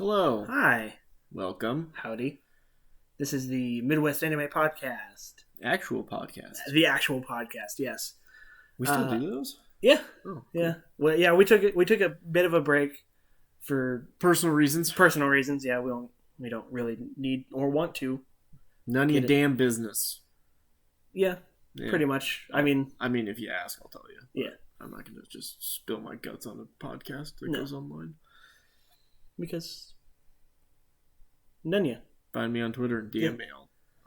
Hello. Hi. Welcome. Howdy. This is the Midwest Anime Podcast. Actual podcast. The actual podcast, yes. We still do those? Yeah. Oh, cool. Yeah. Well, yeah, we took a bit of a break for Personal reasons. personal reasons. Yeah, we don't really need or want to. None of your damn business. Yeah, pretty much. I mean, if you ask, I'll tell you. Yeah. I'm not going to just spill my guts on a podcast that goes online. Because none ya. Find me on Twitter and DM me.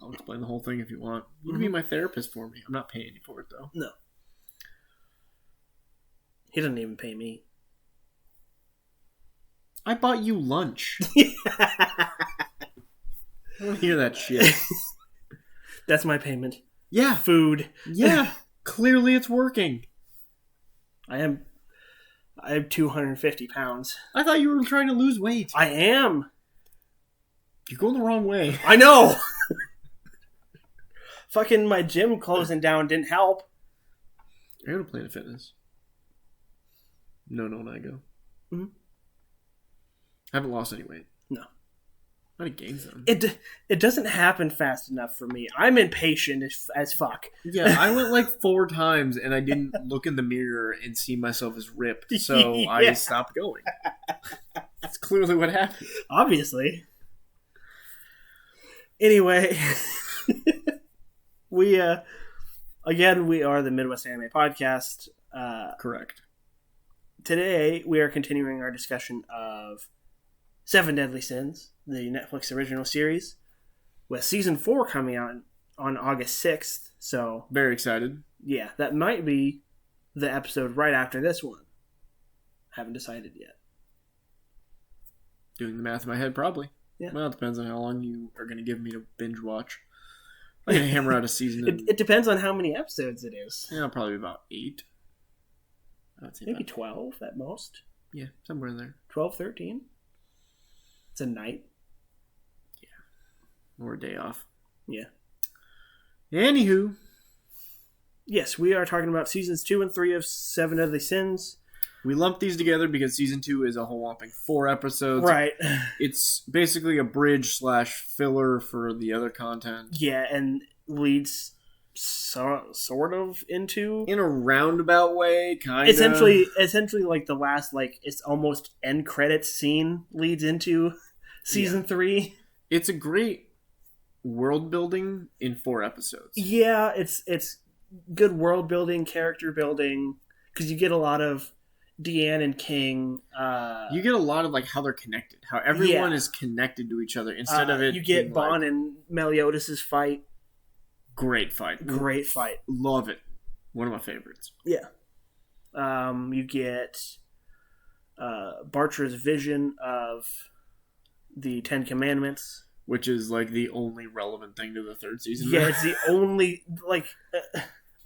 I'll explain the whole thing if you want. You can be my therapist for me. I'm not paying you for it, though. No. He doesn't even pay me. I bought you lunch. I don't hear that shit. That's my payment. Yeah. Food. Yeah. Clearly it's working. I have 250 pounds. I thought you were trying to lose weight. I am. You're going the wrong way. I know. Fucking my gym closing down didn't help. I go to Planet Fitness. No, I go. Mm-hmm. I haven't lost any weight. No. I had gained some. It doesn't happen fast enough for me. I'm impatient as fuck. Yeah, I went like 4 times and I didn't look in the mirror and see myself as ripped, so Yeah. I stopped going. That's clearly what happened. Obviously. Anyway, we are the Midwest Anime Podcast. Correct. Today we are continuing our discussion of Seven Deadly Sins, the Netflix original series, with season 4 coming out on August 6th. So Very excited. yeah, that might be the episode right after this one. Haven't decided yet. Doing the math in my head, probably. Yeah. Well, it depends on how long you are going to give me to binge watch. I'm going to hammer out a season. It depends on how many episodes it is. Yeah, probably about 8. I'd say Maybe about, 12 at most. yeah, somewhere in there. 12, 13. It's a night. Or a day off. Yeah. Anywho. Yes, we are talking about seasons 2 and 3 of Seven Deadly Sins. We lumped these together because season 2 is a whole whopping 4 episodes. Right. It's basically a bridge/filler for the other content. Yeah, and leads sort of into... In a roundabout way, kind of. Essentially, like the last, like, it's almost end credits scene leads into season 3. It's a great world building in 4 episodes. Yeah, it's good world building, character building, because you get a lot of Deanne and King. You get a lot of like how they're connected, how everyone is connected to each other instead of it. You get being, Bon like, and Meliodas' fight. Great fight. Great fight. Love it. One of my favorites. Yeah. You get Bartra's vision of the 10 Commandments. Which is like the only relevant thing to the 3rd season. Yeah, it's the only, like...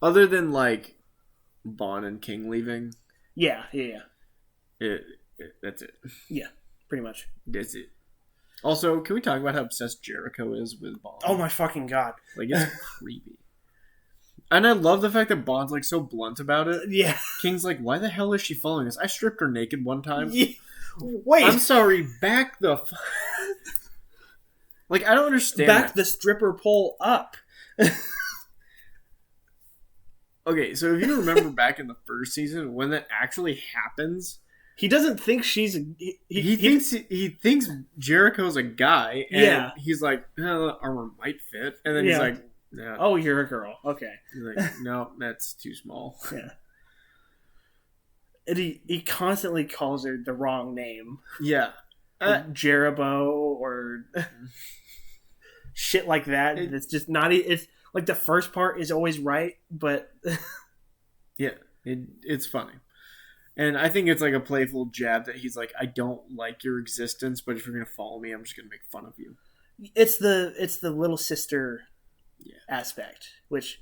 other than like Bon and King leaving. Yeah. That's it. Yeah, pretty much. That's it. Also, can we talk about how obsessed Jericho is with Bon? Oh my fucking god. Like, it's creepy. And I love the fact that Bond's like so blunt about it. Yeah. King's like, why the hell is she following us? I stripped her naked one time. Yeah. Wait. I'm sorry, back the... Like, I don't understand Back that. the stripper pole up. Okay, so if you remember back in the 1st season, when that actually happens... He doesn't think she's... He thinks Jericho's a guy, and he's like, armor might fit. And then he's like, yeah. Oh, you're a girl. Okay. He's like, no, that's too small. Yeah. And he constantly calls her the wrong name. Yeah. Like Jerabo or shit like that. It's just not... It's like the first part is always right, but... Yeah, it's funny. And I think it's like a playful jab that he's like, I don't like your existence, but if you're going to follow me, I'm just going to make fun of you. It's the little sister aspect, which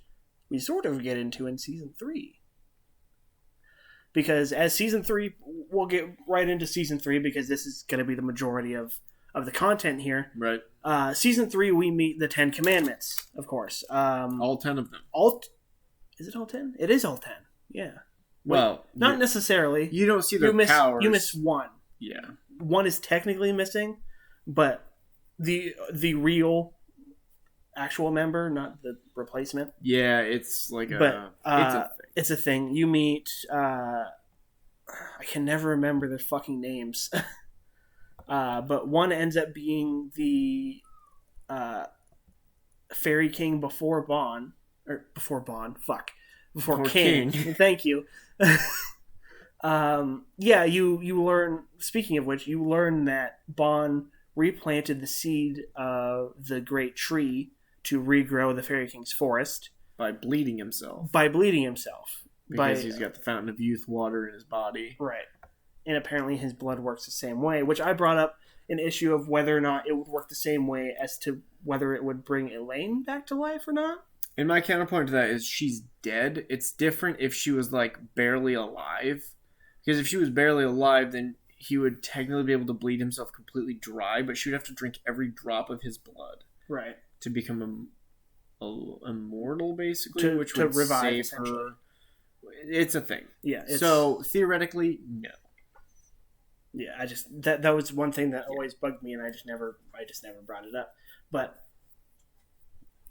we sort of get into in season 3. Because as season 3, we'll get right into season 3 because this is going to be the majority of the content here. Right. Season 3, we meet the 10 Commandments, of course. All 10 of them. Is it all 10? It is all 10. Yeah. Well, not necessarily. You don't see their powers. You miss one. Yeah. one is technically missing, but the real actual member, not the replacement. Yeah, it's like it's a thing. You meet I can never remember their fucking names. But one ends up being the Fairy King before Bond. Before King. Thank you. You learn, speaking of which, you learn that Bond replanted the seed of the great tree to regrow the Fairy King's forest. By bleeding himself. Because he's got the Fountain of Youth water in his body. Right. And apparently his blood works the same way, which I brought up an issue of whether or not it would work the same way as to whether it would bring Elaine back to life or not. And my counterpoint to that is she's dead. It's different if she was, like, barely alive. Because if she was barely alive, then he would technically be able to bleed himself completely dry, but she would have to drink every drop of his blood. Right. To become immortal, basically, which would revive, save her. It's a thing. Yeah. So, theoretically, no. Yeah, I just that was one thing that always bugged me, and I just never brought it up. But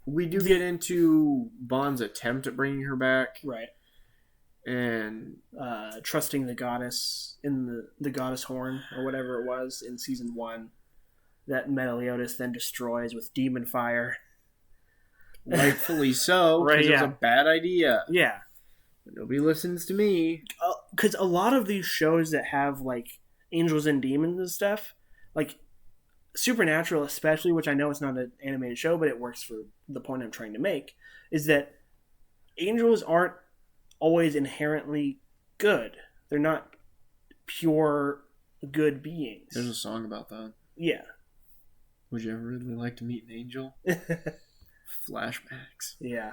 we do get into Bond's attempt at bringing her back, right? And trusting the goddess in the goddess horn or whatever it was in season 1 that Meliodas then destroys with demon fire. Rightfully so, right? It was a bad idea. Yeah, but nobody listens to me. Because a lot of these shows that have like angels and demons and stuff, like Supernatural especially, which I know it's not an animated show, but it works for the point I'm trying to make, is that angels aren't always inherently good. They're not pure good beings. There's a song about that. Yeah. Would you ever really like to meet an angel? Flashbacks. Yeah.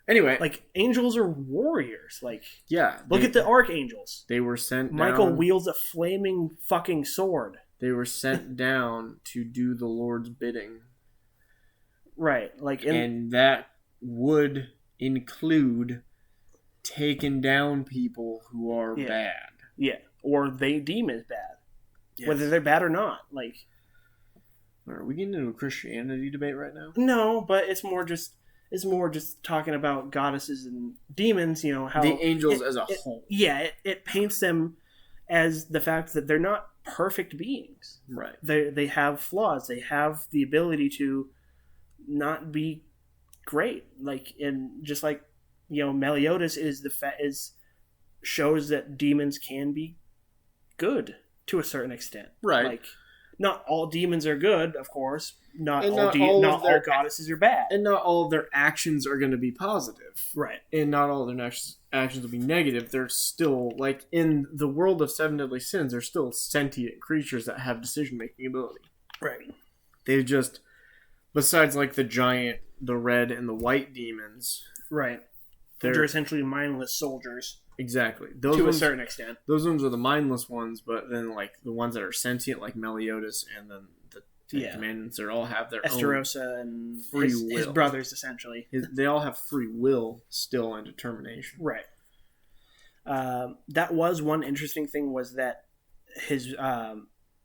Anyway, like angels are warriors. Like, yeah, look at the archangels. They were sent. Michael down, wields a flaming fucking sword. They were sent down to do the Lord's bidding. Right, like, and that would include taking down people who are bad. Yeah, or they deem as bad, whether they're bad or not. Like, are we getting into a Christianity debate right now? No, but it's more just talking about goddesses and demons, you know, how the angels as a whole. Yeah, it paints them as the fact that they're not perfect beings. Right. They have flaws. They have the ability to not be great. Like, and just like, you know, Meliodas shows that demons can be good to a certain extent. Right. Like, not all demons are good, of course. Not all goddesses are bad. And not all of their actions are going to be positive. Right. And not all of their actions will be negative. They're still, like, in the world of Seven Deadly Sins, there's still sentient creatures that have decision-making ability. Right. They've just, besides, like, the giant, the red, and the white demons. Right. They're essentially mindless soldiers. Exactly. To a certain extent. Those ones are the mindless ones, but then, like, the ones that are sentient, like Meliodas, and then the Ten Commandments, they all have their Esterosa and free will. His brothers, essentially. They all have free will still and determination. Right. That was one interesting thing, was that his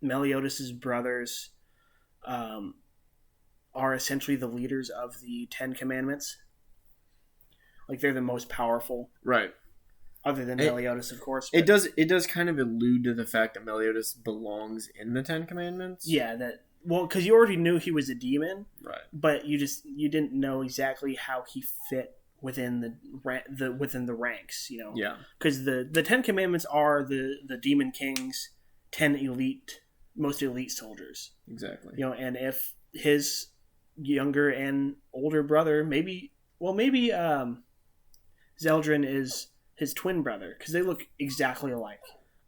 Meliodas' brothers are essentially the leaders of the Ten Commandments. Like, they're the most powerful. Right. Other than Meliodas, of course. It does kind of allude to the fact that Meliodas belongs in the Ten Commandments. Yeah, because you already knew he was a demon. Right. But you didn't know exactly how he fit within the ranks, you know. Yeah. Because the Ten Commandments are the Demon King's 10 most elite soldiers. Exactly. You know, and if his younger and older brother, maybe Zeldrin is his twin brother, because they look exactly alike.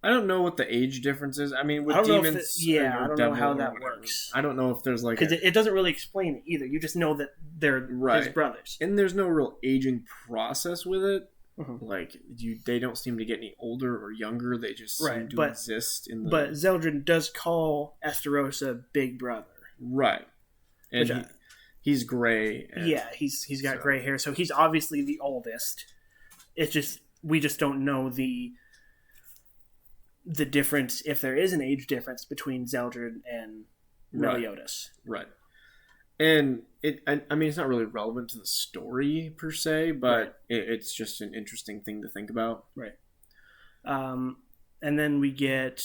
I don't know what the age difference is. I mean, with demons... I don't know how that works. I don't know if there's like... Because it doesn't really explain it either. You just know that they're his brothers. And there's no real aging process with it. Mm-hmm. Like, they don't seem to get any older or younger. They just seem to exist in the... But Zeldrin does call Esterosa Big Brother. Right. And he's gray. He's got gray hair, so he's obviously the oldest. It's just... We just don't know the the difference, if there is an age difference between Zeldred and Meliodas. Right. And I mean, it's not really relevant to the story per se, but it's just an interesting thing to think about. Right. And then we get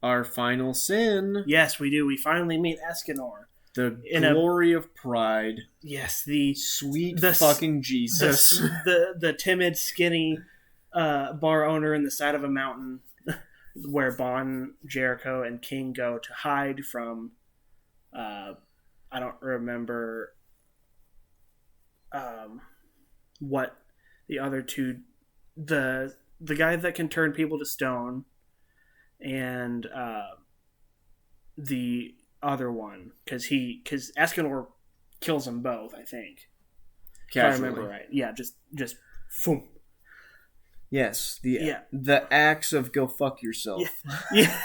our final sin. Yes, we do. We finally meet Escanor. The glory of pride. Yes, the sweet fucking Jesus. The timid, skinny bar owner in the side of a mountain where Bon, Jericho, and King go to hide from. I don't remember what the other two. The guy that can turn people to stone, and the other one, because Escanor kills them both, I think. Casually. If I remember right. Yeah, just boom. Yes, the axe of go fuck yourself. Yeah.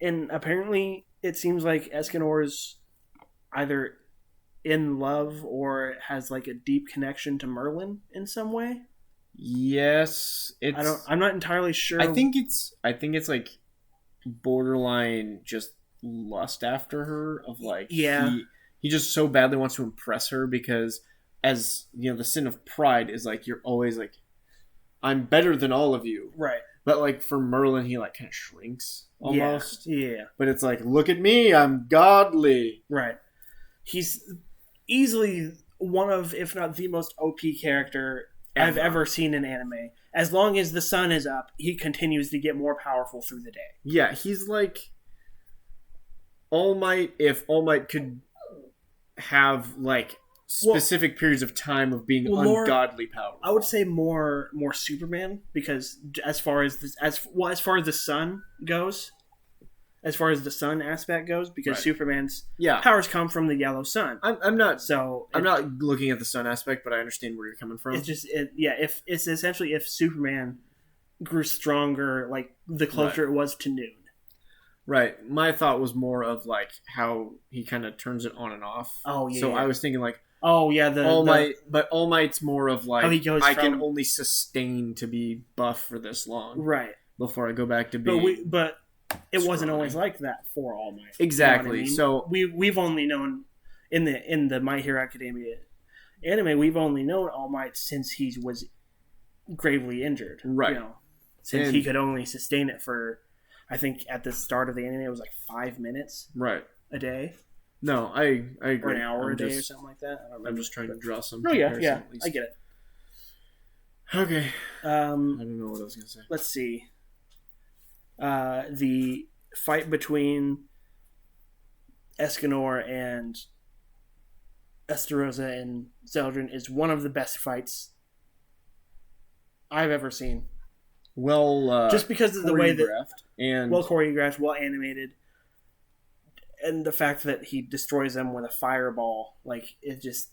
And apparently it seems like Escanor's either in love or has like a deep connection to Merlin in some way. Yes, I'm not entirely sure. I think it's like borderline just lust after her of like he just so badly wants to impress her because as you know the sin of pride is like you're always like I'm better than all of you, right? But like for Merlin he like kind of shrinks almost, yeah. But it's like look at me, I'm godly, right? He's easily one of, if not the most OP character I've ever seen in anime. As long as the sun is up, he continues to get more powerful through the day. Yeah, he's like All Might if All Might could have like specific periods of time of being ungodly powerful. I would say more Superman because as far as the sun goes, as far as the sun aspect goes, because Superman's powers come from the yellow sun. I'm not looking at the sun aspect, but I understand where you're coming from. It's just it's essentially if Superman grew stronger, like the closer it was to noon. Right. My thought was more of like how he kind of turns it on and off. Oh yeah. So I was thinking like, but All Might's more of like I can only sustain to be buff for this long, right? Before I go back to being. But it wasn't always like that for All Might. Exactly. You know what I mean? So we've only known in the My Hero Academia anime, we've only known All Might since he was gravely injured. Right. You know, since he could only sustain it for, I think at the start of the anime it was like 5 minutes. Right. A day. No, I agree. Or an hour a day or something like that. I don't remember. I'm just trying to draw some. Oh yeah, I get it. Okay. I don't know what I was gonna say. Let's see. The fight between Escanor and Estarossa and Zeldrin is one of the best fights I've ever seen. Well, just because of the way that well choreographed, well animated, and the fact that he destroys them with a fireball, like it just.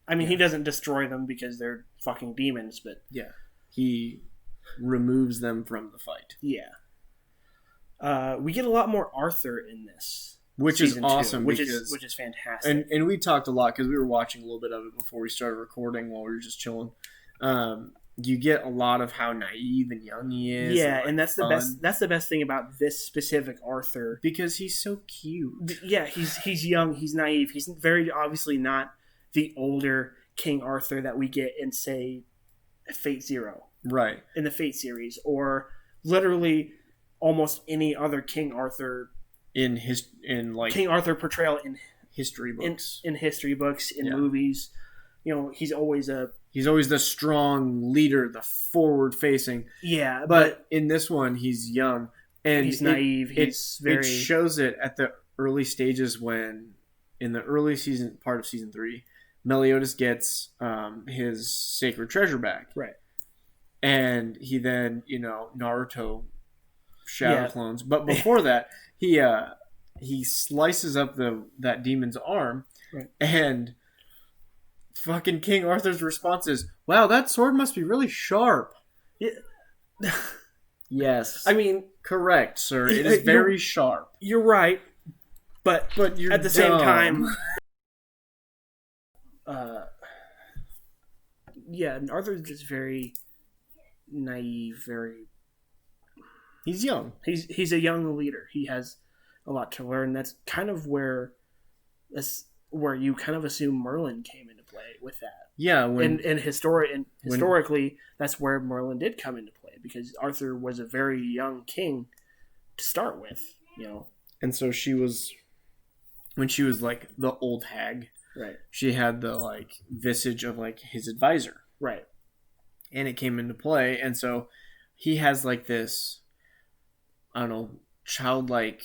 I mean, he doesn't destroy them because they're fucking demons, but he removes them from the fight. Yeah. We get a lot more Arthur in this, which is awesome, which is fantastic. And we talked a lot because we were watching a little bit of it before we started recording while we were just chilling. You get a lot of how naive and young he is. Yeah, and that's the best. That's the best thing about this specific Arthur because he's so cute. Yeah, he's young. He's naive. He's very obviously not the older King Arthur that we get in, say, Fate Zero, right? In the Fate series, or literally almost any other King Arthur in King Arthur portrayal in history books, in history books, in movies. You know, he's always the strong leader, the forward facing. Yeah, but in this one, he's young and he's naive. It shows it at the early stages when in the early part of season 3. Meliodas gets his sacred treasure back. Right. And he then, Naruto shadow clones. But before that, he slices up that demon's arm. Right. And fucking King Arthur's response is, "Wow, that sword must be really sharp." Yeah. Yes. I mean, correct, sir. It is very sharp. You're right. But you're at the same time... Arthur's just very naive, very. He's young. He's a young leader. He has a lot to learn. That's kind of where you kind of assume Merlin came into play with that. Yeah, historically, that's where Merlin did come into play because Arthur was a very young king to start with, And so when she was like the old hag, right? She had the like visage of like his advisor, right? And it came into play, and so he has like this, I don't know, childlike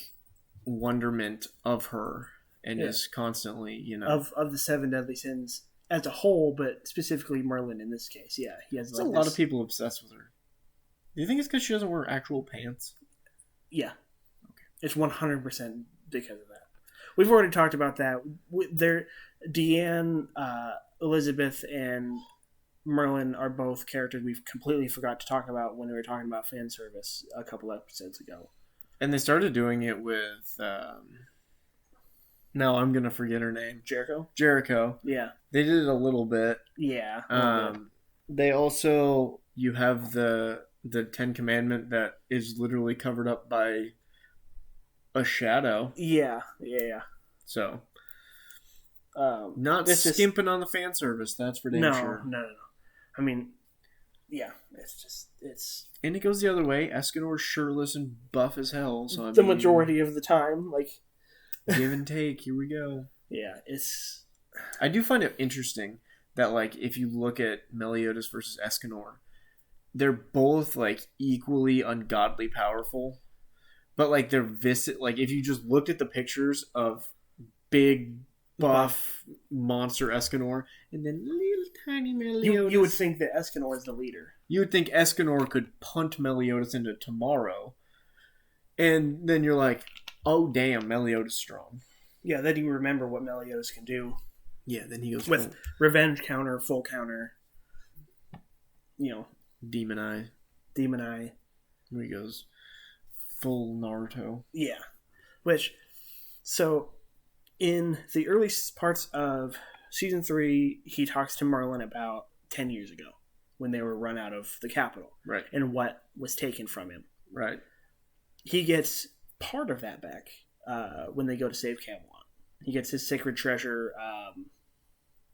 wonderment of her, and is constantly, of the 7 deadly sins as a whole, but specifically Merlin in this case. Yeah, he has. There's a lot of people obsessed with her. Do you think it's because she doesn't wear actual pants? Yeah, okay. It's 100% because of that. We've already talked about that. Deanne, Elizabeth, and Merlin are both characters we've completely forgot to talk about when we were talking about fan service a couple episodes ago. And they started doing it with. No, I'm gonna forget her name. Jericho. Yeah. They did it a little bit. Yeah. They also you have the Ten Commandment that is literally covered up by a shadow. Yeah. So, not skimping on the fan service. That's for damn sure. No. I mean, yeah, it's. And it goes the other way. Escanor's shirtless and buff as hell. So the majority of the time, like give and take. Here we go. Yeah, it's. I do find it interesting that like if you look at Meliodas versus Escanor, they're both like equally ungodly powerful. But like they're like if you just looked at the pictures of big buff monster Escanor and then little tiny Meliodas, you would think that Escanor is the leader. You would think Escanor could punt Meliodas into tomorrow, and then you're like, oh damn, Meliodas strong. Yeah, then you remember what Meliodas can do. Yeah, then he goes with revenge counter, full counter. Demon Eye. Here he goes. Full Naruto. Yeah. So, in the early parts of Season 3, he talks to Merlin about 10 years ago when they were run out of the capital. Right. And what was taken from him. Right. He gets part of that back when they go to save Camelot. He gets his sacred treasure. I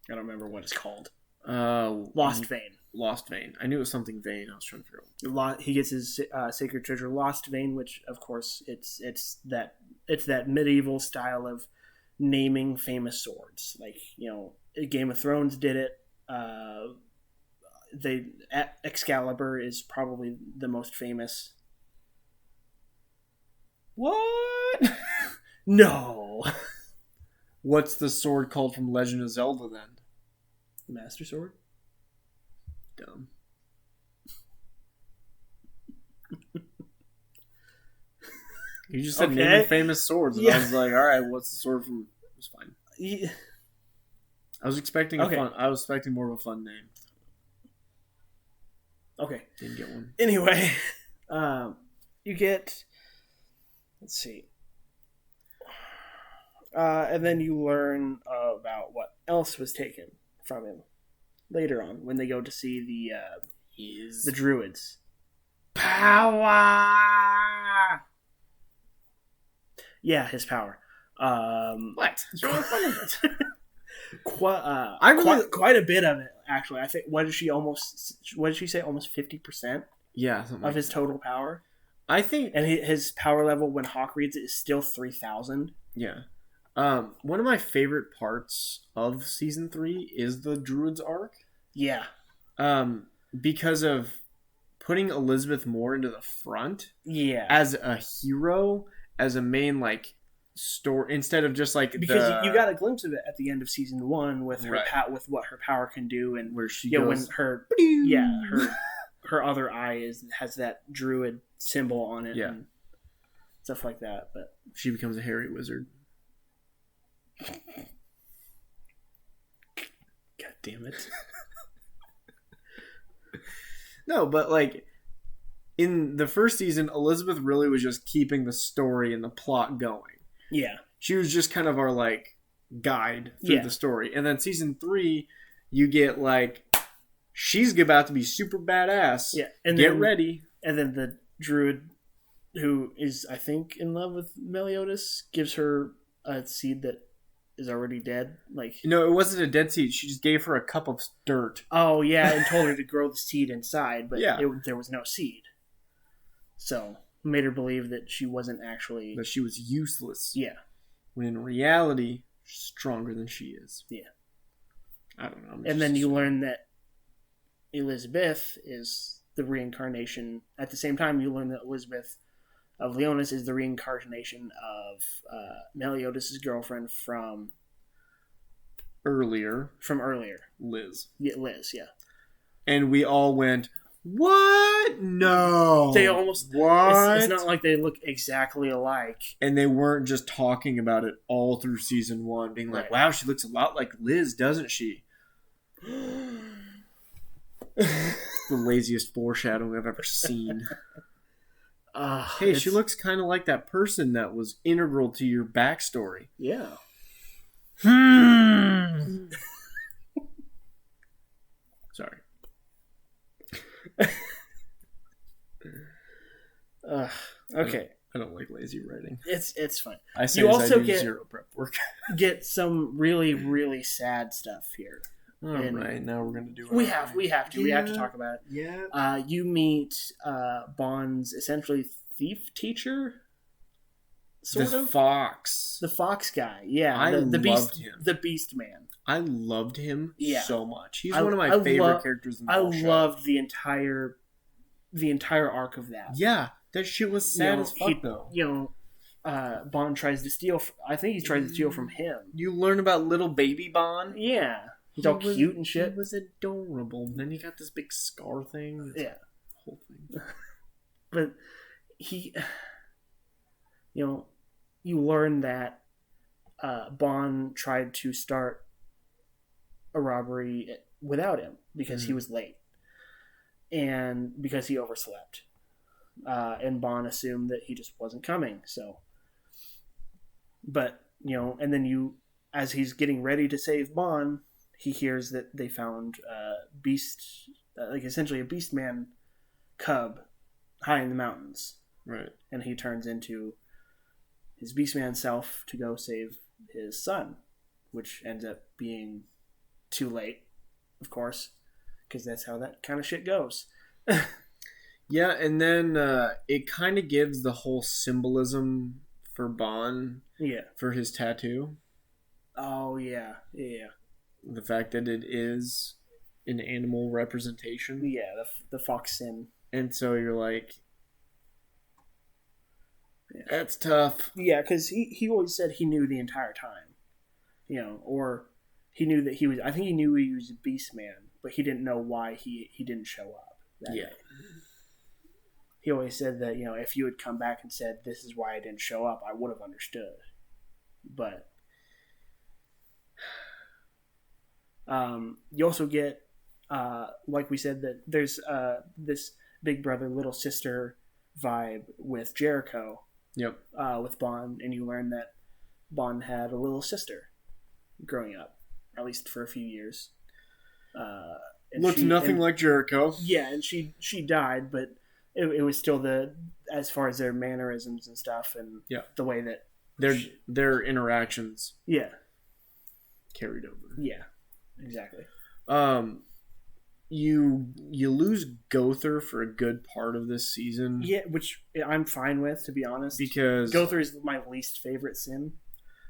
don't remember what it's called. Lost Vein. Lost Vein. I knew it was something Vein. I was trying to figure out. He gets his sacred treasure, Lost Vein, which of course it's that medieval style of naming famous swords. Like Game of Thrones did it. Excalibur is probably the most famous. What? No. What's the sword called from Legend of Zelda then? The Master Sword? Dumb. You just said name famous swords, and I was like, all right, what's the sword from? It was fine. Yeah. I was expecting I was expecting more of a fun name. Okay. Didn't get one. Anyway, you get. Let's see. And then you learn about what else was taken from him later on when they go to see the druids. Power. Yeah, his power. What? Quite a bit of it, actually. I think. What did she say? Almost 50%. Yeah, of his total power. I think, and his power level when Hawk reads it is still 3,000. Yeah. One of my favorite parts of Season 3 is the Druids arc. Yeah. Because of putting Elizabeth more into the front. Yeah. As a hero, as a main, story, instead of just, Because you got a glimpse of it at the end of Season 1 with her with what her power can do, and where she goes... when her other eye has that druid symbol on it. Yeah. And stuff like that, but... She becomes a hairy wizard. God damn it. No, but in the first season, Elizabeth really was just keeping the story and the plot going. Yeah. She was just kind of our guide through the story. And then Season 3, you get she's about to be super badass. Yeah, and Get then, ready. And then the druid, who is I think in love with Meliodas, gives her a seed that is already dead. Like, No, it wasn't a dead seed. She just gave her a cup of dirt. oh yeah, and told her to grow the seed inside, but Yeah. there was no seed. So made her believe that she wasn't actually. That she was useless. Yeah. When in reality, she's stronger than she is. Yeah. I don't know. And then you learn that Elizabeth is the reincarnation. At the same time, you learn that Elizabeth of Leonis is the reincarnation of Meliodas' girlfriend from earlier. Liz. Yeah, Liz, yeah. And we all went, what? No. They almost... What? It's not like they look exactly alike. And they weren't just talking about it all through season 1, being like, wow, she looks a lot like Liz, doesn't she? The laziest foreshadowing I've ever seen. Hey, she looks kind of like that person that was integral to your backstory. Yeah. Sorry. Okay. I don't like lazy writing. It's fine. I say you also I do get zero prep work. Get some really, really sad stuff here. All right, now we're gonna do it. We have to. Yeah. We have to talk about it. Yeah. You meet Bond's essentially thief teacher. The fox. The fox guy. Yeah. I the beast, loved him. The beast man. I loved him so much. He's one of my favorite characters in the whole show. I loved the entire arc of that. Yeah. That shit was sad as fuck, though. Bond tries to steal. I think he tries to steal from him. You learn about little baby Bond. Yeah. He's all cute and shit. He was adorable. Then he got this big scar thing. Yeah. Whole thing. But he... you learn that Bond tried to start a robbery without him because he was late. And because he overslept. And Bond assumed that he just wasn't coming. So, but, and then as he's getting ready to save Bond, he hears that they found essentially a beast man cub high in the mountains. Right. And he turns into his beastman self to go save his son, which ends up being too late, of course, because that's how that kind of shit goes. Yeah, and then it kind of gives the whole symbolism for Bond. Yeah. For his tattoo. Oh yeah, yeah. The fact that it is an animal representation. Yeah, the fox sin. And so you're like, that's tough. Yeah, because he always said he knew the entire time, or he knew that he was. I think he knew he was a beast man, but he didn't know why he didn't show up that day. He always said that if you had come back and said this is why I didn't show up, I would have understood. But you also get, like we said, that there's this big brother little sister vibe with Jericho. Yep. With Bond, and you learn that Bond had a little sister growing up, at least for a few years. Looked nothing like Jericho. Yeah, and she died, but it was still as far as their mannerisms and stuff, and the way that their interactions. Yeah. Carried over. Yeah, exactly. You lose Gother for a good part of this season. Yeah, which I'm fine with, to be honest. Because Gother is my least favorite sin.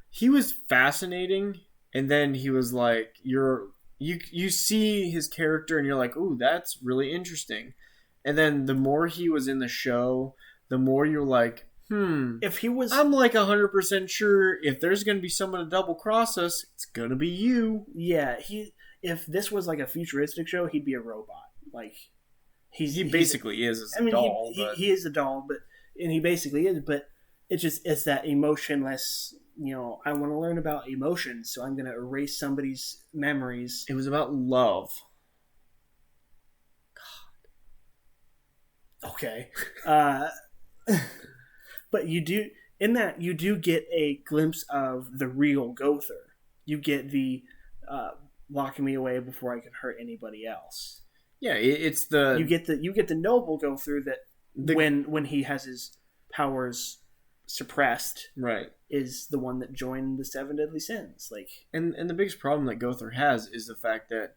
He was fascinating, and then he was like, you see his character, and you're like, ooh, that's really interesting. And then the more he was in the show, the more you're like, if he was, I'm like 100% sure if there's going to be someone to double cross us, it's going to be you. Yeah, if this was like a futuristic show, he'd be a robot. Like he basically is a doll. He is a doll, and he basically is. But it's that emotionless. I want to learn about emotions, so I'm going to erase somebody's memories. It was about love. God. Okay. But you do get a glimpse of the real Gother. You get the locking me away before I can hurt anybody else. Yeah, it's the You get the noble go through that when he has his powers suppressed, right. is the one that joined the seven deadly sins. Like, And the biggest problem that Gother has is the fact that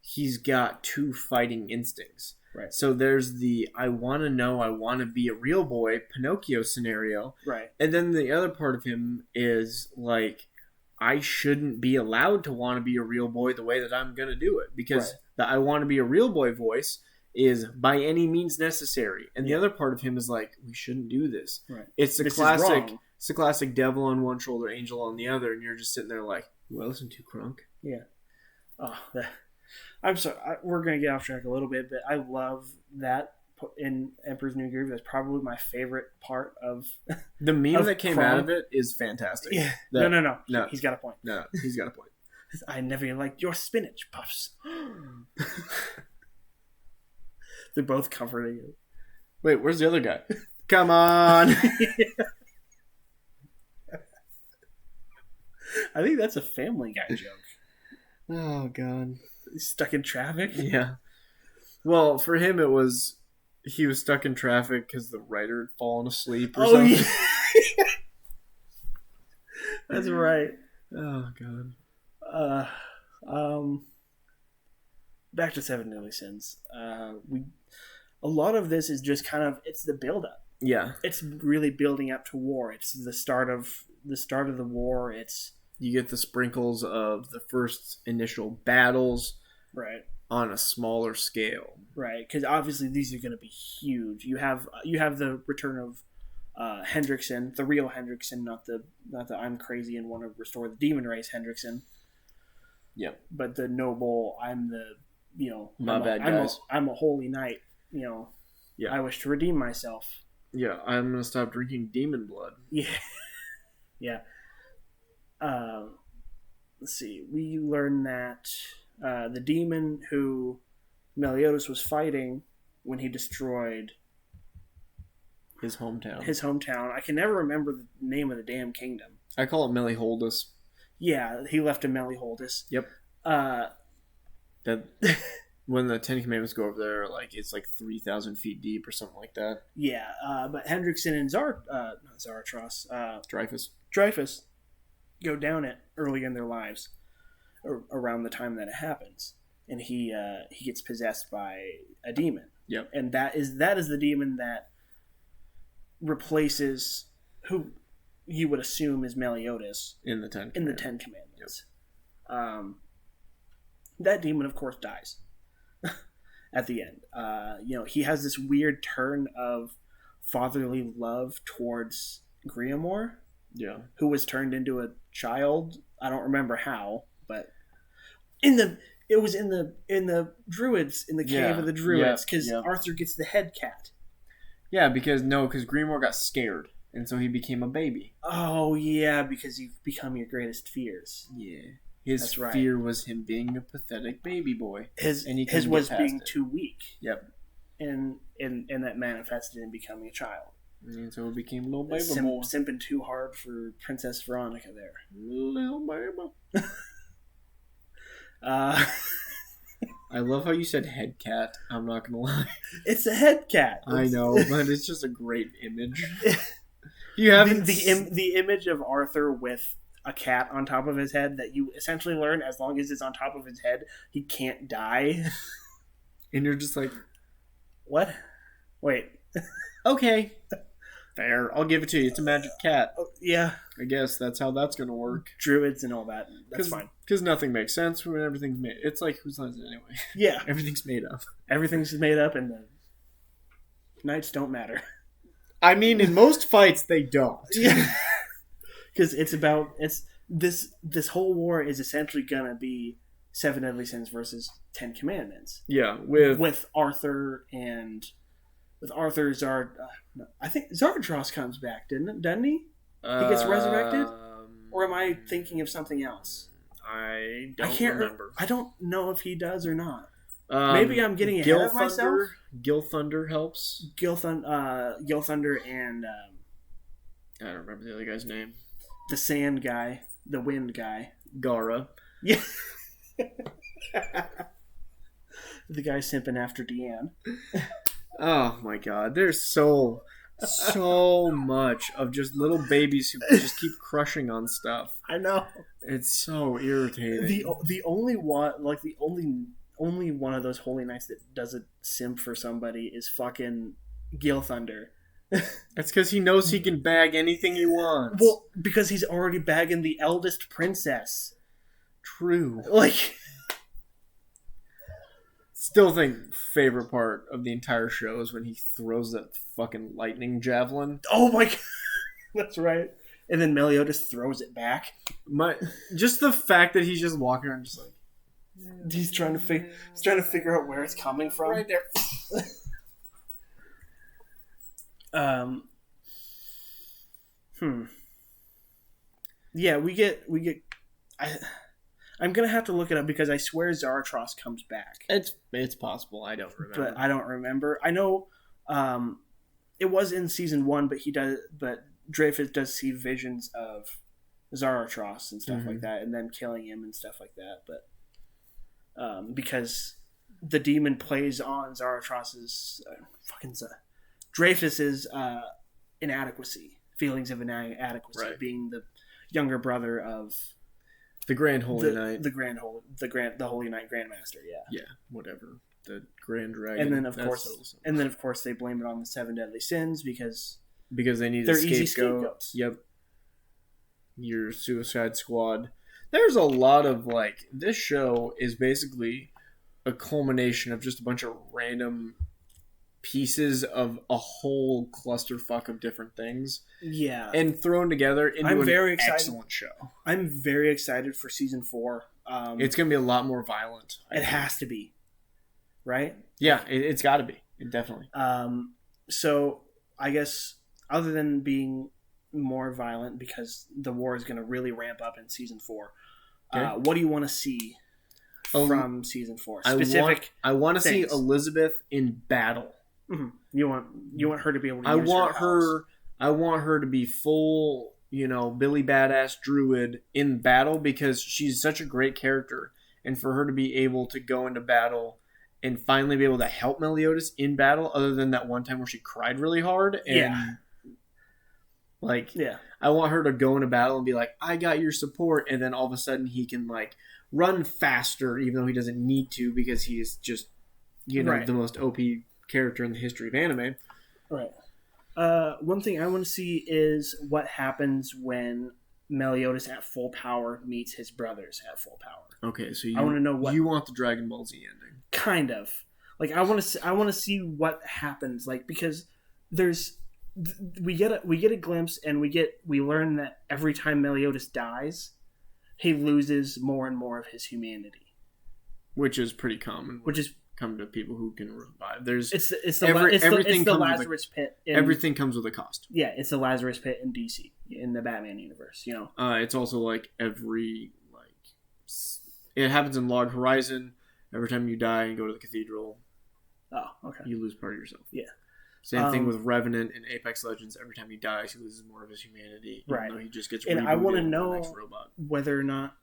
he's got two fighting instincts. right, So there's the I want to know, I want to be a real boy Pinocchio scenario. right, And then the other part of him is like, I shouldn't be allowed to want to be a real boy the way that I'm going to do it. Because right. the I want to be a real boy voice is by any means necessary. And the other part of him is like, we shouldn't do this. Right. It's the This is classic. wrong. It's the classic devil on one shoulder, angel on the other. And you're just sitting there like, who I listen to, Crunk? Yeah. Oh, I'm sorry. We're going to get off track a little bit, but I love that in Emperor's New Groove. That's probably my favorite part of The meme of that came Kronk. out of it is fantastic. Yeah. That- No. He's got a point. No, he's got a point. I never liked your spinach puffs. They're both comforting you. Wait, where's the other guy? Come on. I think that's a Family Guy joke. Oh, God. He's stuck in traffic. Yeah. Well, for him, it was he was stuck in traffic because the writer had fallen asleep or something. Yeah. That's right. Oh, God. Back to Seven Deadly Sins. A lot of this is just kind of, it's the build up. Yeah. It's really building up to war. It's the start of the war. It's You get the sprinkles of the first initial battles right, on a smaller scale. right, because obviously these are going to be huge. You have the return of Hendrickson, the real Hendrickson, not the I'm crazy and want to restore the demon race Hendrickson. Yep. But the noble, I'm the I'm a holy knight. Yeah. I wish to redeem myself. Yeah, I'm going to stop drinking demon blood. Yeah. Yeah. Let's see. We learn that the demon who Meliodas was fighting when he destroyed His hometown. I can never remember the name of the damn kingdom. I call it Meliholdus. Yeah, he left a Meliholdus. Yep. That when the Ten Commandments go over there, like it's like 3,000 feet deep or something like that. Yeah, but Hendrickson and Dreyfus go down it early in their lives, or around the time that it happens, and he gets possessed by a demon. Yep. And that is the demon that replaces who you would assume is Meliodas In the Ten Commandments. Yep. That demon, of course, dies at the end. He has this weird turn of fatherly love towards Griamore. Yeah. Who was turned into a child. I don't remember how, but it was in the druids, in the cave of the druids, because Arthur gets the head cat. Yeah, because Greenmore got scared, and so he became a baby. Oh yeah, because you've become your greatest fears. Yeah. His fear was him being a pathetic baby boy. His was being too weak. Yep. And that manifested in becoming a child. And so it became a little baby boy. Simping too hard for Princess Veronica there. Little baby. I love how you said head cat. I'm not gonna lie. It's a head cat. I know, but it's just a great image. You haven't the image of Arthur with a cat on top of his head that you essentially learn as long as it's on top of his head, he can't die. And you're just like, what? Wait. Okay. Fair. I'll give it to you. It's a magic cat. Yeah. I guess that's how that's going to work. Druids and all that. That's fine. Because nothing makes sense when everything's made. It's like, whose line is it anyway? Yeah. Everything's made up. Everything's made up and the knights don't matter. I mean, in most fights, they don't. Yeah. Because this whole war is essentially going to be Seven Deadly Sins versus Ten Commandments. Yeah. With Arthur and... With Arthur, I think Zardros comes back, doesn't he? He gets resurrected? Or am I thinking of something else? I don't remember. I don't know if he does or not. Maybe I'm getting ahead of myself. Gilthunder helps. Gilthunder and... I don't remember the other guy's name. The sand guy. The wind guy. Gara. Yeah. The guy simping after Deanne. Oh my god, there's so much of just little babies who just keep crushing on stuff. I know. It's so irritating. The only one, like the only one of those Holy Knights that doesn't simp for somebody is fucking Gil Thunder. That's because he knows he can bag anything he wants. Well, because he's already bagging the eldest princess. True. Like, still think favorite part of the entire show is when he throws that fucking lightning javelin. Oh my god, that's right. And then Meliodas throws it back. Just the fact that he's just walking around, just like he's trying to figure out where it's coming from. Right there. Yeah, we get. I'm gonna have to look it up because I swear Zaratros comes back. It's possible. I don't remember. But I don't remember. I know it was in season 1, but Dreyfus does see visions of Zaratros and stuff like that, and then killing him and stuff like that. But because the demon plays on Zaratros's Dreyfus's inadequacy, feelings of inadequacy, right. being the younger brother of the Grand Holy Knight, the Holy Knight Grandmaster. Yeah, whatever, the Grand Dragon. And then of course they blame it on the 7 deadly sins because they need they're a scapegoat. Easy scapegoats. Yep. Your Suicide Squad. There's a lot of this show is basically a culmination of just a bunch of random pieces of a whole clusterfuck of different things. Yeah. And thrown together into an excellent show. I'm very excited for season 4. It's going to be a lot more violent. It has to be. Right? Yeah, it's got to be. Definitely. So, I guess, other than being more violent, because the war is going to really ramp up in season 4, what do you want to see from season 4? I want to see Elizabeth in battle. Mm-hmm. You want her to be able to. I want her to be full, Billy Badass Druid in battle because she's such a great character, and for her to be able to go into battle and finally be able to help Meliodas in battle, other than that one time where she cried really hard, and I want her to go into battle and be like, "I got your support," and then all of a sudden he can run faster, even though he doesn't need to because he's just the most OP character in the history of anime. Right. One thing I want to see is what happens when Meliodas at full power meets his brothers at full power. Okay, so I want to know what you want the Dragon Ball Z ending. Kind of. I want to see what happens because we get a glimpse and we learn that every time Meliodas dies, he loses more and more of his humanity, which is pretty common. Which is come to people who can revive. It's the Lazarus pit. Everything comes with a cost. Yeah, it's the Lazarus pit in DC in the Batman universe. It's also it happens in Log Horizon. Every time you die and go to the cathedral, you lose part of yourself. Yeah. Same thing with Revenant in Apex Legends. Every time he dies, he loses more of his humanity. Right. Even though he just gets and I want to know the next robot. Whether or not,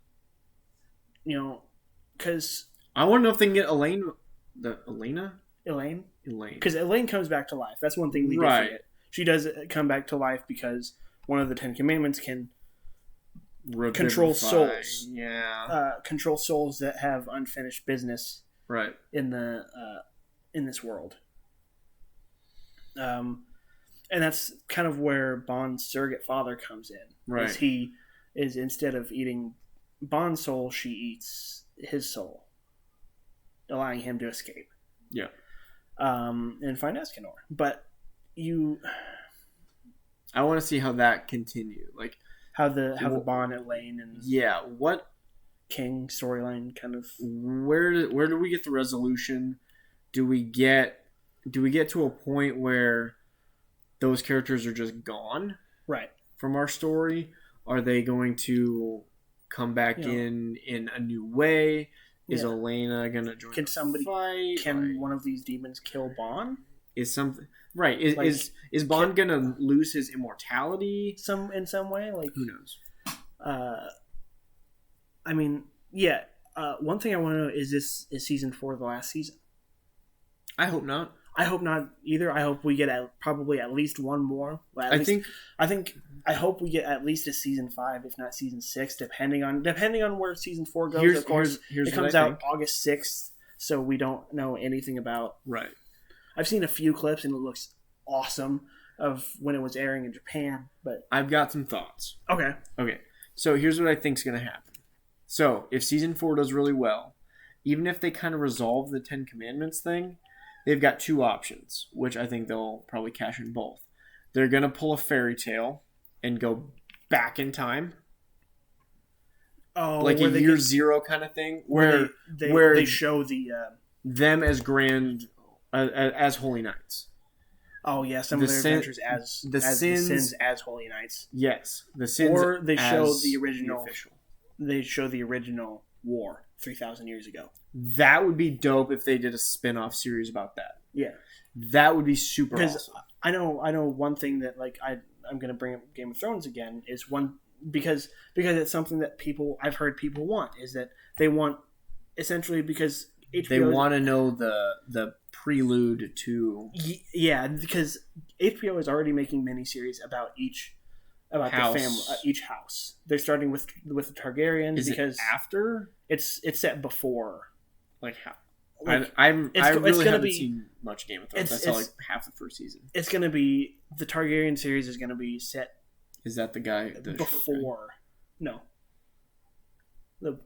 because I want to know if they can get Elaine. Because Elaine comes back to life. That's one thing we did forget. She does come back to life because one of the 10 Commandments can control souls. Yeah. Control souls that have unfinished business. Right. In this world. And that's kind of where Bond's surrogate father comes in. Right. He is, instead of eating Bond's soul, she eats his soul, allowing him to escape. Yeah. And find Escanor. But I want to see how that continues. How the Bond, Elaine, and what King storyline kind of. Where do we get the resolution? Do we get to a point where those characters are just gone? Right. From our story? Are they going to come back in a new way? Is Elena gonna join? Can somebody fight? Can one of these demons kill Bond? Is something right? Is Bond gonna lose his immortality? In some way? Who knows? One thing I want to know is season 4 the last season? I hope not. I hope not either. I hope we get probably at least one more. Well, I hope we get at least a season 5, if not season 6, depending on where season 4 goes. Of course, it comes out August 6th, so we don't know anything about. Right. I've seen a few clips and it looks awesome of when it was airing in Japan, but I've got some thoughts. Okay. So here's what I think's going to happen. So if season 4 does really well, even if they kind of resolve the 10 Commandments thing, they've got 2 options, which I think they'll probably cash in both. They're going to pull a fairy tale and go back in time. Oh, like a year 0 kind of thing, where they show the them as grand as Holy Knights. Oh yeah, some of their adventures as the sins as Holy Knights. Yes, the sins. Or they show the original. They show the original war 3,000 years ago. That would be dope if they did a spin-off series about that. Yeah, that would be super awesome. I know one thing that I'm going to bring up Game of Thrones again is one because it's something that I've heard people want is that they want essentially because HBO they want to know the prelude to because HBO is already making miniseries about the family each house. They're starting with the Targaryens because after it's set before like how. I really haven't seen much Game of Thrones. I saw like half the first season. It's going to be the Targaryen series is going to be set. Is that the guy before? Guy? No, the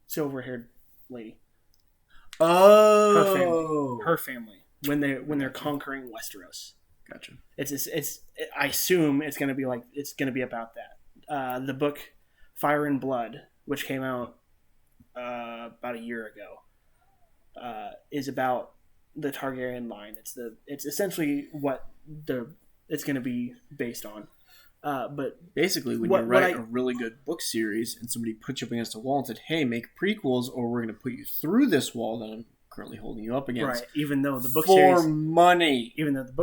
silver-haired lady. Oh, her family when they're conquering Westeros. Gotcha. It's I assume it's going to be about that. The book Fire and Blood, which came out about a year ago. Is about the Targaryen line. It's essentially what it's going to be based on. But basically, when you write a really good book series and somebody puts you up against a wall and said, "Hey, make prequels, or we're going to put you through this wall that I'm currently holding you up against," right? Even though the book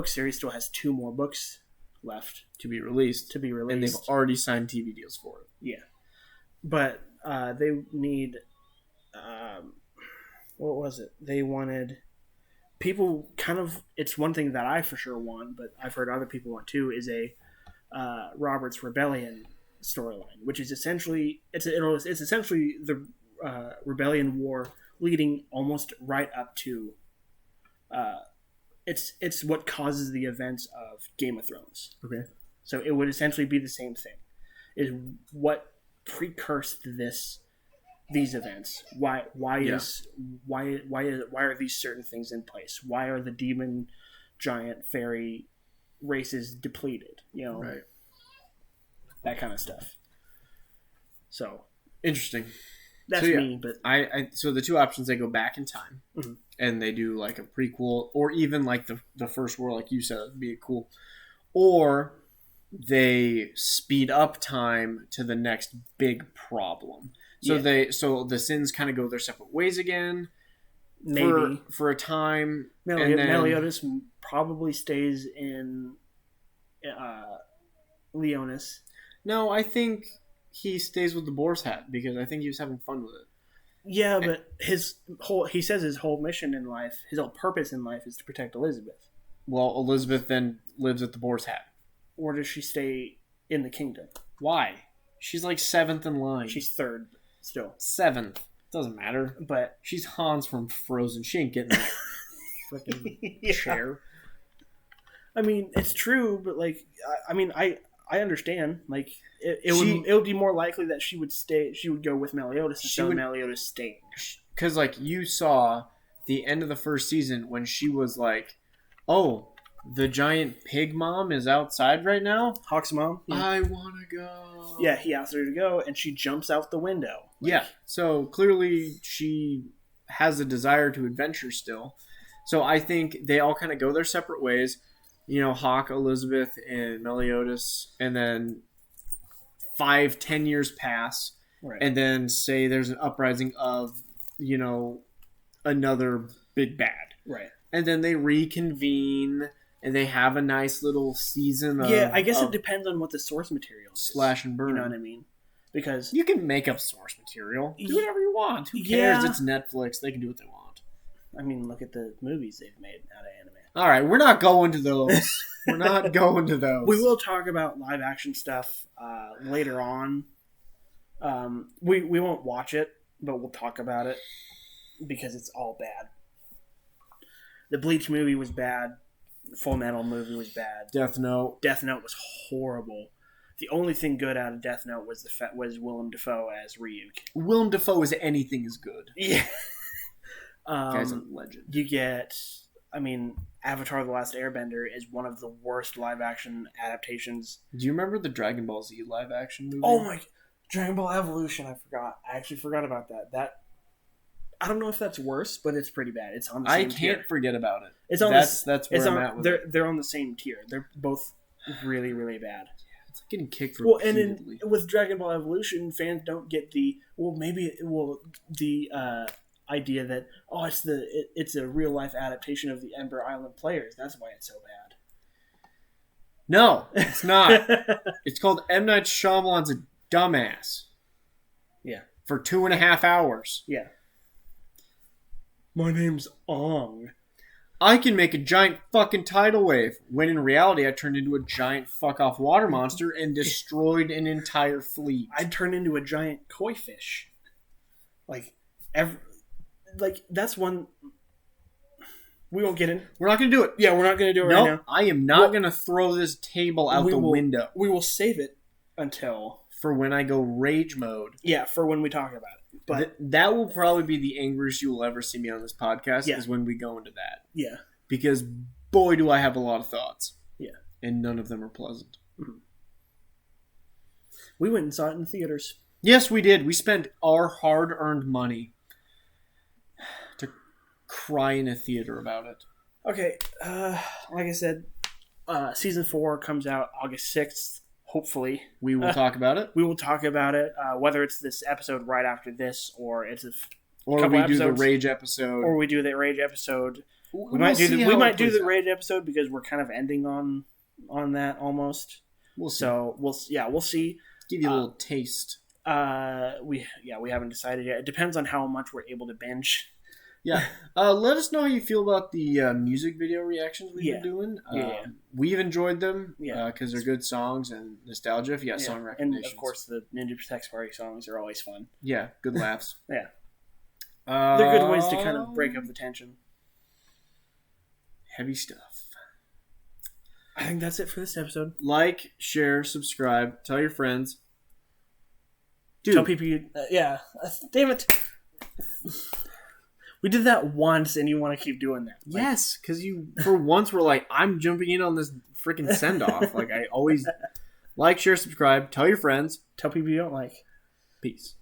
series still has 2 more books left to be released, and they've already signed TV deals for it. Yeah, but they need. What was it? They wanted people kind of. It's one thing that I for sure want, but I've heard other people want too. Is a Robert's Rebellion storyline, which is essentially it's essentially the Rebellion War leading almost right up to. It's what causes the events of Game of Thrones. Okay, so it would essentially be the same thing. Is what precursed these events. Why are these certain things in place? Why are the demon, giant, fairy races depleted? Right. That kind of stuff. So interesting. That's me, but so the 2 options, they go back in time and they do like a prequel, or even like the first war, like you said, would be cool, or they speed up time to the next big problem. So the sins kind of go their separate ways again, maybe for a time. Meliodas probably stays in Leonis. No, I think he stays with the boar's hat because I think he was having fun with it. Yeah, but he says his whole mission in life, his whole purpose in life is to protect Elizabeth. Well, Elizabeth then lives at the boar's hat. Or does she stay in the kingdom? Why? She's like 7th in line. She's 3rd. Still 7th. Doesn't matter. But she's Hans from Frozen. She ain't getting that freaking chair. I mean, it's true, but like, I understand. Like, it would be more likely that she would stay. She would go with Meliodas instead of Meliodas staying. Because like you saw the end of the first season when she was like, "Oh, the giant pig mom is outside right now. Hawk's mom. Yeah. I want to go." Yeah, he asks her to go, and she jumps out the window. Yeah, so clearly she has a desire to adventure still. So I think they all kind of go their separate ways. Hawk, Elizabeth, and Meliodas, and then 5-10 years pass, right. And then say there's an uprising of, another big bad. Right. And then they reconvene, and they have a nice little season of... Yeah, I guess it depends on what the source material is. Slash and burn. You know what I mean? Because... You can make up source material. Do whatever you want. Who cares? It's Netflix. They can do what they want. I mean, look at the movies they've made out of anime. All right, we're not going to those. We're not going to those. We will talk about live action stuff later on. We won't watch it, but we'll talk about it because it's all bad. The Bleach movie was bad. The Full Metal movie was bad. Death Note. Death Note was horrible. The only thing good out of Death Note was was Willem Dafoe as Ryuk. Willem Dafoe as anything is good. Yeah. Guy's a legend. You get, I mean, Avatar: The Last Airbender is one of the worst live action adaptations. Do you remember the Dragon Ball Z live action movie? Oh my, Dragon Ball Evolution! I forgot. I actually forgot about that. I don't know if that's worse, but it's pretty bad. It's on the same tier. I can't forget about it. It's on that's where I'm at with it. They're on the same tier. They're both really, really bad. It's like getting kicked Well, repeatedly. and with Dragon Ball Evolution, fans don't get the idea that it's a real life adaptation of the Ember Island players. That's why it's so bad. No, it's not. It's called M. Night Shyamalan's a dumbass. Yeah. For 2.5 hours. Yeah. My name's Ong. I can make a giant fucking tidal wave, when in reality I turned into a giant fuck-off water monster and destroyed an entire fleet. I turned into a giant koi fish. That's one... We won't get in. We're not going to do it. Yeah, we're not going to do it right now. I am not going to throw this table out the window. We will save it until... For when I go rage mode. Yeah, for when we talk about it. But that will probably be the angriest you will ever see me on this podcast, yeah. is when we go into that. Yeah. Because, boy, do I have a lot of thoughts. Yeah. And none of them are pleasant. Mm-hmm. We went and saw it in theaters. Yes, we did. We spent our hard-earned money to cry in a theater about it. Okay, like I said, season 4 comes out August 6th. Hopefully. We will talk about it. We will talk about it, whether it's this episode right after this, or it's or we do the Rage episode. Or we do the Rage episode. We might do the Rage episode because we're kind of ending on that almost. We'll see. So we'll see. Give you a little taste. We haven't decided yet. It depends on how much we're able to binge. Yeah. Let us know how you feel about the music video reactions we've been doing. We've enjoyed them because they're good songs and nostalgia. If you got song recommendations. And, of course, the Ninja Protects Party songs are always fun. Yeah, good laughs. Yeah. They're good ways to kind of break up the tension. Heavy stuff. I think that's it for this episode. Like, share, subscribe, tell your friends. Dude. Tell people damn it. We did that once, and you want to keep doing that. Yes, because you, for once, were like, I'm jumping in on this freaking send-off. I always like, share, subscribe, tell your friends. Tell people you don't like. Peace.